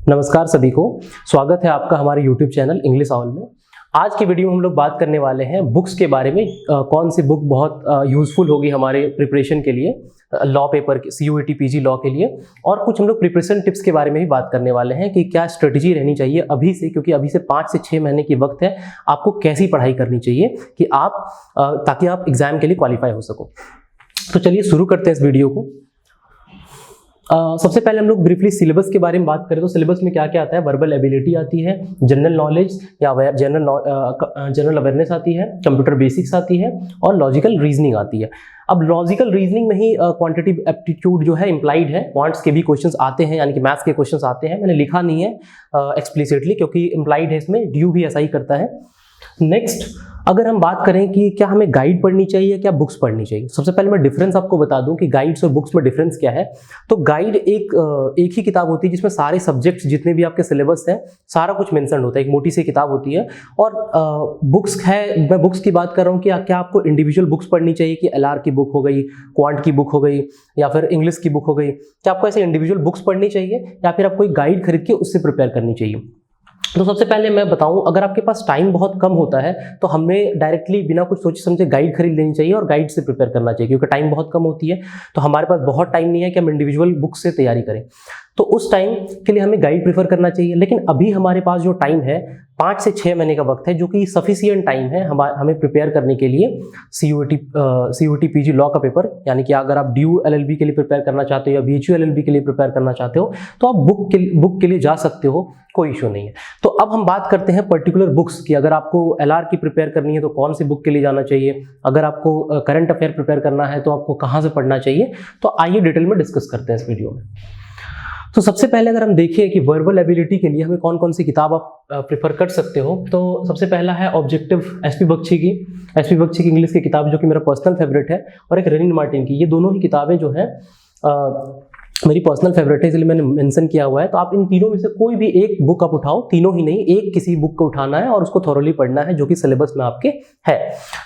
नमस्कार सभी को, स्वागत है आपका हमारे YouTube चैनल इंग्लिश ऑल में। आज की वीडियो में हम लोग बात करने वाले हैं बुक्स के बारे में। कौन सी बुक बहुत यूज़फुल होगी हमारे प्रिपरेशन के लिए, लॉ पेपर के CUET PG लॉ के लिए, और कुछ हम लोग प्रिपरेशन टिप्स के बारे में भी बात करने वाले हैं कि क्या स्ट्रेटजी रहनी चाहिए अभी से, क्योंकि अभी से 5 से 6 महीने की वक्त है। आपको कैसी पढ़ाई करनी चाहिए कि आप ताकि आप एग्जाम के लिए क्वालिफाई हो सको। तो चलिए शुरू करते हैं इस वीडियो को। सबसे पहले हम लोग ब्रीफली सिलेबस के बारे में बात करें तो सिलेबस में क्या क्या आता है। वर्बल एबिलिटी आती है, जनरल नॉलेज या जनरल अवेयरनेस आती है, कंप्यूटर बेसिक्स आती है और लॉजिकल रीजनिंग आती है। अब लॉजिकल रीजनिंग में ही क्वांटिटेटिव एप्टीट्यूड जो है इम्प्लाइड है, क्वांट्स के भी क्वेश्चंस आते हैं, यानी कि मैथ्स के क्वेश्चंस आते हैं। मैंने लिखा नहीं है एक्सप्लिसिटली क्योंकि इम्प्लाइड है, इसमें ड्यू भी ऐसा ही करता है। नेक्स्ट, अगर हम बात करें कि क्या हमें गाइड पढ़नी चाहिए, क्या बुक्स पढ़नी चाहिए, सबसे पहले मैं डिफरेंस आपको बता दूं कि गाइड्स और बुक्स में डिफरेंस क्या है। तो गाइड एक ही किताब होती है जिसमें सारे सब्जेक्ट्स जितने भी आपके सिलेबस है सारा कुछ मेंशन होता है, एक मोटी सी किताब होती है। और बुक्स है, मैं बुक्स की बात कर रहा हूँ कि क्या आपको इंडिविजुअल बुक्स पढ़नी चाहिए कि LR की बुक हो गई, क्वांट की बुक हो गई या फिर इंग्लिश की बुक हो गई, क्या आपको ऐसे इंडिविजुअल बुक्स पढ़नी चाहिए या फिर आपको एक गाइड खरीद के उससे प्रिपेयर करनी चाहिए। तो सबसे पहले मैं बताऊं, अगर आपके पास टाइम बहुत कम होता है तो हमें डायरेक्टली बिना कुछ सोचे समझे गाइड खरीद लेनी चाहिए और गाइड से प्रिपेयर करना चाहिए, क्योंकि टाइम बहुत कम होती है। तो हमारे पास बहुत टाइम नहीं है कि हम इंडिविजुअल बुक से तैयारी करें, तो उस टाइम के लिए हमें गाइड प्रेफर करना चाहिए। लेकिन अभी हमारे पास जो टाइम है 5 से 6 महीने का वक्त है, जो कि सफिशिएंट टाइम है हमें प्रिपेयर करने के लिए CUET PG लॉ का पेपर। यानी कि अगर आप DU LLB के लिए प्रिपेयर करना चाहते हो या BHU LLB के लिए प्रिपेयर करना चाहते हो तो आप बुक के लिए जा सकते हो, कोई इशू नहीं है। तो अब हम बात करते हैं पर्टिकुलर बुक्स की। अगर आपको LR की प्रिपेयर करनी है तो कौन सी बुक के लिए जाना चाहिए, अगर आपको करंट अफेयर प्रिपेयर करना है तो आपको कहाँ से पढ़ना चाहिए। तो आइए डिटेल में डिस्कस करते हैं इस वीडियो में। तो सबसे पहले अगर हम देखें कि वर्बल एबिलिटी के लिए हमें कौन कौन सी किताब आप प्रेफर कर सकते हो, तो सबसे पहला है ऑब्जेक्टिव SP बख्शी की इंग्लिश की किताब, जो कि मेरा पर्सनल फेवरेट है, और एक रेनिन मार्टिन की। ये दोनों ही किताबें जो है मेरी पर्सनल फेवरेट है, इसलिए मैंने मेंशन किया हुआ है। तो आप इन तीनों में से कोई भी एक बुक आप उठाओ, तीनों ही नहीं, एक किसी बुक को उठाना है और उसको थॉरोली पढ़ना है जो कि सिलेबस में आपके है,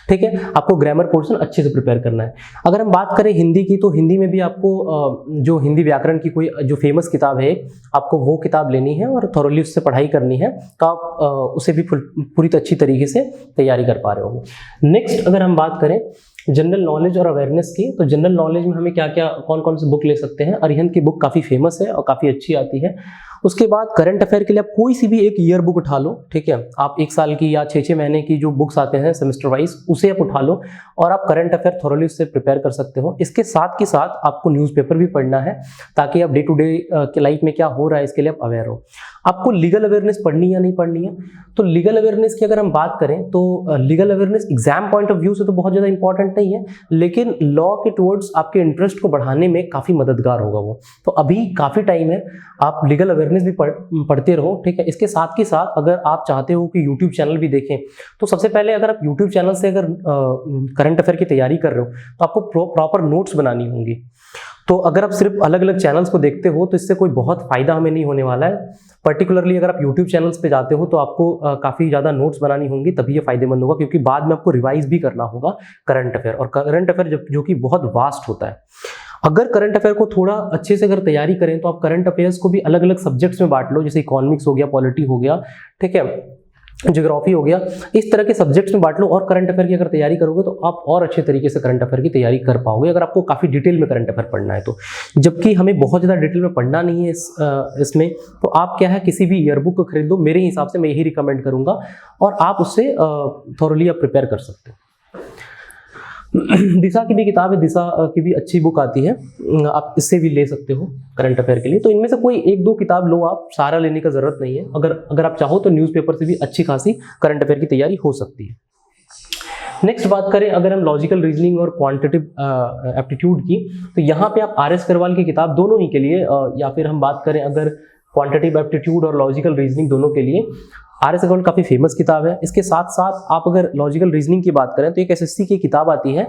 ठीक है। आपको ग्रामर पोर्शन अच्छे से प्रिपेयर करना है। अगर हम बात करें हिंदी की, तो हिंदी में भी आपको जो हिंदी व्याकरण की कोई जो फेमस किताब है, आपको वो किताब लेनी है और थॉरोली उससे पढ़ाई करनी है, तो आप उसे भी पूरी अच्छी तरीके से तैयारी कर पा रहे होंगे। नेक्स्ट, अगर हम बात करें जनरल नॉलेज और अवेयरनेस की, तो जनरल नॉलेज में हमें क्या क्या कौन कौन से बुक ले सकते हैं। अरिहंत की बुक काफ़ी फेमस है और काफ़ी अच्छी आती है। उसके बाद करंट अफेयर के लिए आप कोई सी भी एक ईयर बुक उठा लो, ठीक है। आप 1 साल की या 6-6 महीने की जो बुक्स आते हैं सेमेस्टर वाइज, उसे आप उठा लो और आप करंट अफेयर थॉरोली उससे प्रिपेयर कर सकते हो। इसके साथ के साथ आपको न्यूज़पेपर भी पढ़ना है ताकि आप डे टू डे के लाइफ में क्या हो रहा है इसके लिए आप अवेयर हो। आपको लीगल अवेयरनेस पढ़नी या नहीं पढ़नी है, तो लीगल अवेयरनेस की अगर हम बात करें तो legal awareness exam point of view से तो बहुत ज़्यादा इंपॉर्टेंट नहीं है, लेकिन लॉ के टुवर्ड्स आपके इंटरेस्ट को बढ़ाने में काफ़ी मददगार होगा वो। तो अभी काफ़ी टाइम है, आप लीगल अवेयरनेस भी पढ़ते रहो, ठीक है। इसके साथ के साथ अगर आप चाहते हो कि यूट्यूब चैनल भी देखें, तो सबसे पहले अगर आप यूट्यूब चैनल से अगर करंट अफेयर की तैयारी कर रहे हो तो आपको प्रॉपर नोट्स बनानी होंगी। तो अगर आप सिर्फ अलग अलग चैनल्स को देखते हो तो इससे कोई बहुत फायदा हमें नहीं होने वाला है। पर्टिकुलरली अगर आप यूट्यूब चैनल्स पे जाते हो तो आपको काफ़ी ज़्यादा नोट्स बनानी होंगी, तभी ये फायदेमंद होगा, क्योंकि बाद में आपको रिवाइज भी करना होगा करंट अफेयर, और करंट अफेयर जो कि बहुत वास्ट होता है। अगर करंट अफेयर को थोड़ा अच्छे से अगर तैयारी करें तो आप करंट अफेयर्स को भी अलग अलग सब्जेक्ट्स में बांट लो, जैसे इकोनॉमिक्स हो गया, पॉलिटी हो गया, ठीक है, ज्योग्राफी हो गया, इस तरह के सब्जेक्ट्स में बांट लो और करंट अफेयर की अगर तैयारी करोगे तो आप और अच्छे तरीके से करंट अफेयर की तैयारी कर पाओगे, अगर आपको काफ़ी डिटेल में करंट अफेयर पढ़ना है तो। जबकि हमें बहुत ज़्यादा डिटेल में पढ़ना नहीं है इसमें, तो आप क्या है किसी भी ईयरबुक को खरीद लो, मेरे हिसाब से मैं यही रिकमेंड करूँगा, और आप उससे थॉरोली आप प्रिपेयर कर सकते हो। दिशा की भी किताब है, दिशा की भी अच्छी बुक आती है, आप इससे भी ले सकते हो करंट अफेयर के लिए। तो इनमें से कोई 1-2 किताब लो, आप सारा लेने का जरूरत नहीं है। अगर आप चाहो तो न्यूज़पेपर से भी अच्छी खासी करंट अफेयर की तैयारी हो सकती है। नेक्स्ट बात करें अगर हम लॉजिकल रीजनिंग और क्वांटिटेटिव एप्टीट्यूड की, तो यहाँ पे आप RS करवाल की किताब दोनों ही के लिए, या फिर हम बात करें अगर क्वांटिटेटिव एप्टीट्यूड और लॉजिकल रीजनिंग दोनों के लिए, RS करवाल काफ़ी फेमस किताब है। इसके साथ साथ आप अगर लॉजिकल रीजनिंग की बात करें तो एक SSC की किताब आती है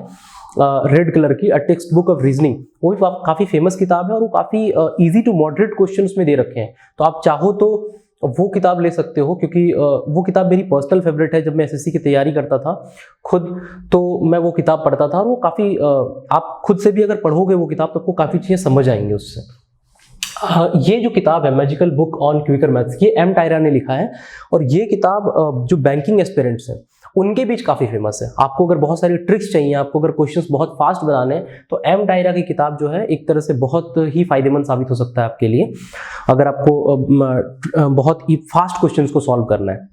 रेड कलर की, a text book of reasoning, वो भी काफ़ी फेमस किताब है और वो काफ़ी ईजी टू मॉडरेट क्वेश्चन उसमें दे रखे हैं। तो आप चाहो तो वो किताब ले सकते हो, क्योंकि वो किताब मेरी पर्सनल फेवरेट है। जब मैं SSC की तैयारी करता था खुद, तो मैं वो किताब पढ़ता था और वो काफ़ी आप खुद से भी अगर पढ़ोगे वो किताब तो आपको काफ़ी चीज़ें समझ आएंगी उससे। ये जो किताब है magical book on quicker maths, ये एम टायरा ने लिखा है और ये किताब जो बैंकिंग एस्पिरेंट्स हैं उनके बीच काफ़ी फेमस है। आपको अगर बहुत सारी ट्रिक्स चाहिए, आपको अगर क्वेश्चंस बहुत फास्ट बनाने हैं, तो एम टायरा की किताब जो है एक तरह से बहुत ही फायदेमंद साबित हो सकता है आपके लिए, अगर आपको बहुत ही फास्ट क्वेश्चंस को सॉल्व करना है।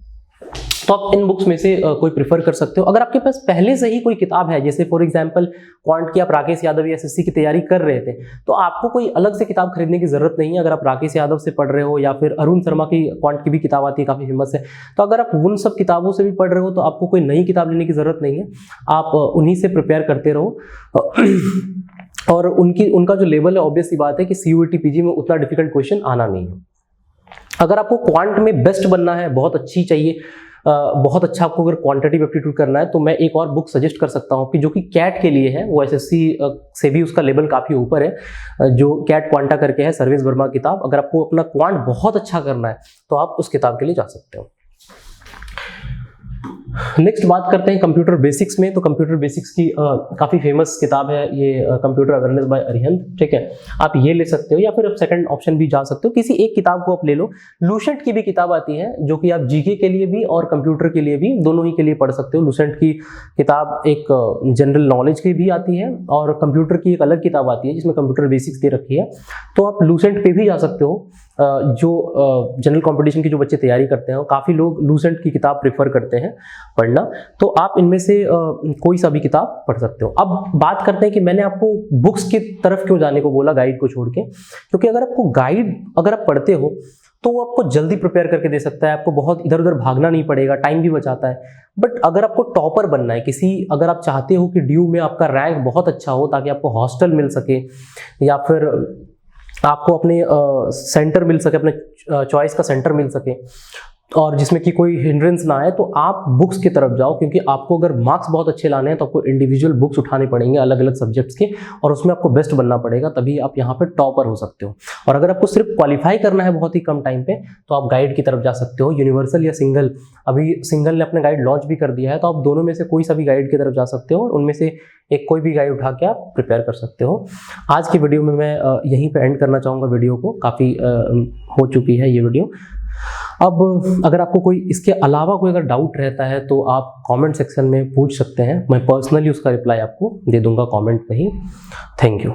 तो आप इन बुक्स में से कोई प्रिफर कर सकते हो। अगर आपके पास पहले से ही कोई किताब है, जैसे फॉर एग्जांपल क्वांट की आप राकेश यादव या एसएससी की तैयारी कर रहे थे, तो आपको कोई अलग से किताब खरीदने की जरूरत नहीं है। अगर आप राकेश यादव से पढ़ रहे हो या फिर अरुण शर्मा की क्वांट की भी किताब आती है, काफ़ी फेमस है, तो अगर आप उन सब किताबों से भी पढ़ रहे हो तो आपको कोई नई किताब लेने की जरूरत नहीं है, आप उन्हीं से प्रिपेयर करते रहो। और उनका जो लेवल है, ऑब्वियस सी बात है कि CUET PG में उतना डिफिकल्ट क्वेश्चन आना नहीं है। अगर आपको क्वांट में बेस्ट बनना है, बहुत अच्छी चाहिए, बहुत अच्छा आपको अगर क्वांटिटेटिव एप्टीट्यूड करना है, तो मैं एक और बुक सजेस्ट कर सकता हूँ कि जो कि कैट के लिए है, वो SSC से भी उसका लेवल काफ़ी ऊपर है, जो कैट क्वांटा करके है, सर्वेश वर्मा किताब। अगर आपको अपना क्वांट बहुत अच्छा करना है तो आप उस किताब के लिए जा सकते हो। नेक्स्ट बात करते हैं कंप्यूटर बेसिक्स में। तो कंप्यूटर बेसिक्स की काफ़ी फेमस किताब है ये, कंप्यूटर अवेयरनेस बाय अरिहंत, ठीक है, आप ये ले सकते हो, या फिर आप सेकंड ऑप्शन भी जा सकते हो, किसी एक किताब को आप ले लो। लूसेंट की भी किताब आती है जो कि आप जीके के लिए भी और कंप्यूटर के लिए भी, दोनों ही के लिए पढ़ सकते हो। लूसेंट की किताब एक जनरल नॉलेज की भी आती है और कंप्यूटर की एक अलग किताब आती है जिसमें कंप्यूटर बेसिक्स दे रखी है, तो आप लूसेंट पे भी जा सकते हो। जो जनरल कंपटीशन की जो बच्चे तैयारी करते हैं, काफ़ी लोग लूसेंट की किताब प्रेफर करते हैं पढ़ना, तो आप इनमें से कोई सा भी किताब पढ़ सकते हो। अब बात करते हैं कि मैंने आपको बुक्स की तरफ क्यों जाने को बोला गाइड को छोड़ के, क्योंकि अगर आपको गाइड अगर आप पढ़ते हो तो वो आपको जल्दी प्रिपेयर करके दे सकता है, आपको बहुत इधर उधर भागना नहीं पड़ेगा, टाइम भी बचाता है। बट अगर आपको टॉपर बनना है अगर आप चाहते हो कि ड्यू में आपका रैंक बहुत अच्छा हो ताकि आपको हॉस्टल मिल सके या फिर आपको अपने सेंटर मिल सके, अपने चॉइस का सेंटर मिल सके, और जिसमें कि कोई हिंड्रेंस ना आए, तो आप बुक्स की तरफ जाओ। क्योंकि आपको अगर मार्क्स बहुत अच्छे लाने हैं तो आपको इंडिविजुअल बुक्स उठाने पड़ेंगे अलग अलग सब्जेक्ट्स के, और उसमें आपको बेस्ट बनना पड़ेगा, तभी आप यहाँ पे टॉपर हो सकते हो। और अगर आपको सिर्फ क्वालिफाई करना है बहुत ही कम टाइम पे, तो आप गाइड की तरफ जा सकते हो, यूनिवर्सल या सिंगल। अभी सिंगल ने अपने गाइड लॉन्च भी कर दिया है, तो आप दोनों में से कोई सा भी गाइड की तरफ जा सकते हो और उनमें से एक कोई भी गाइड उठा के आप प्रिपेयर कर सकते हो। आज की वीडियो में मैं यहीं पे एंड करना चाहूँगा वीडियो को, काफ़ी हो चुकी है ये वीडियो। अब अगर आपको कोई इसके अलावा कोई अगर डाउट रहता है तो आप कमेंट सेक्शन में पूछ सकते हैं, मैं पर्सनली उसका रिप्लाई आपको दे दूंगा कमेंट में ही। Thank you.